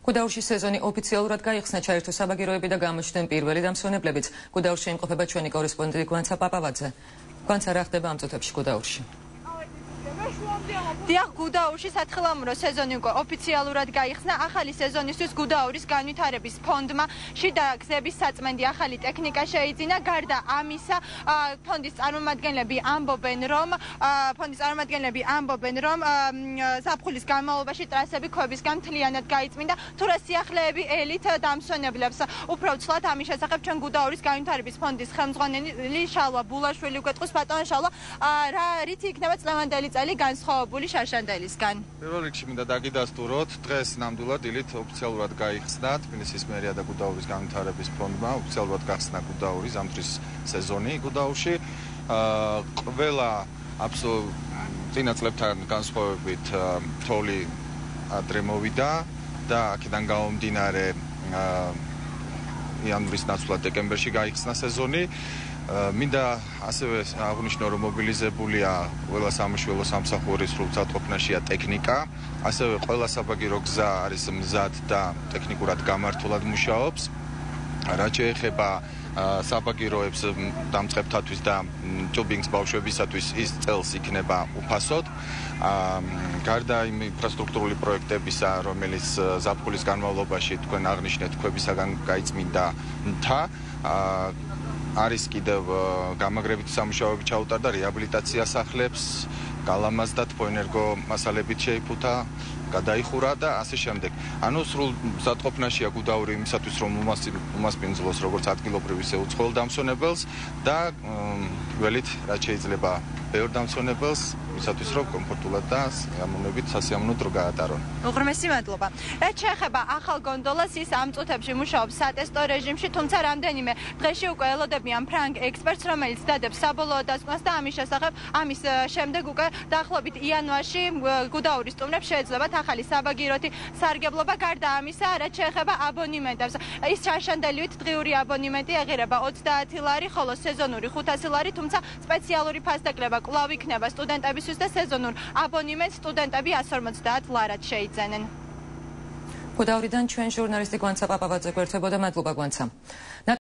გუდაურში სეზონი ოფიციალურად გაიხსნა, ჩაერთო საბაგიროები და გამოჩნდნენ პირველი დამსვენებლებიც. გუდაურში იმყოფება ჩვენი კორესპონდენტი გვანცა პაპავაძე. გვანცა, რა ხდება ამ წუთებში გუდაურში? დიახ, გუდაურში სათხილამურო სეზონი უკვე ოფიციალურად გაიხსნა. ახალი სეზონისთვის გუდაურის განვითარების ფონდმა შიდა გზების საწმენდი ახალი ტექნიკა შეიძინა. გარდა ამისა, ფონდის წარმომადგენლები ამბობენ, რომ ზაფხულის განმავლობაში ტრასები ქვებისგან მთლიანად გაიწმინდა. თუ რა სიახლეები ელით დამსვენებლებს. უფრო ცვლად ამის შესახებ ჩვენ გუდაურის განვითარების ფონდის ხელმძღვანელი შალვა ბულაშვილი გვეტყვის. ბატონო შალვა, რითი იქნება წლევანდელი წელი განსხვავებული შაშანდელისგან? პირველ რიგში მინდა დაგიდასტუროთ, დღეს ნამდვილად დილით ოფიციალურად გაიხსნა თბილისის მერია და გუდაურის განვითარების ფონდმა ოფიციალურად გახსნა გუდაურის ზამთრის სეზონი გუდაურში. ყველა წინა წლებთან განსხვავებით თოვლი ადრე მოვიდა და აქედან გამომდინარე იანვრის ნაცვლად დეკემბერში გაიხსნა სეზონი. მინდა ასევე აღვნიშნო, რომ მობილიზებულია ყველა სამშველო სამსახურის სრულწარყოფნაშია ტექნიკა, ასევე ყველა საბაგირო გზა არის მზად და ტექნიკურად გამართულად მუშაობს. რაც შეეხება საბაგიროებს დამწყებთათვის და ჯობინგს ბავშვებისათვის, ის წელს იქნება უფასოდ. გარდა იმ ინფრასტრუქტურული პროექტებისა, რომელიც ზაფხულის განმავლობაში თქვენ აღნიშნეთ, ქვებისაგან გაიწმინდა მთა, არის კიდევ გამაგრებითი სამუშაოები ჩაუტარდა რეაბილიტაცია სახლებს, გალამაზდა თბოენერგო მასალებით შეიფუთა, გადაიხურა და ასე შემდეგ. ანუ სრულ მზადყოფნაშია გუდაური იმისათვის, რომ უმასპინძლოს როგორც ადგილობრივ, ისე უცხოელ დამსვენებელს და ველით რაც შეიძლება ბევრ დამსვენებელს, იმისათვის, რომ კომფორტულად და სიამოვნებით სასიამოვნო დრო გაატარონ. უღრმესი მადლობა. რაც შეეხება ახალ გონდოლას, ის ამ წუთებში მუშაობს სატესტო რეჟიმში, თუმცა რამდენიმე დღეში უკვე ელოდებიან ფრანგ ექსპერტს, რომელიც დადებს საბოლოო დასკვნას და ამის შემდეგ უკვე დაახლოებით იანვარში გუდაურის სტუმრებს შეეძლებათ ახალი საბაგიროთი სარგებლობა. გარდა ამისა, რაც შეეხება აბონიმენტებს, ის შაშანდილივით დღიური აბონიმენტი ეღირება 30 ლარი, ხოლო სეზონური 500 ლარი, თუმცა სპეციალური ფასდაკლება კვლავ იქნება სტუდენტებისთვის და სეზონურ აბონიმენტს სტუდენტები 150 ლარად შეიძენენ. გუდაურიდან ჩვენ ჟურნალისტი გვანცა პაპავაძე გვერდებოდა. მადლობა გვანცა.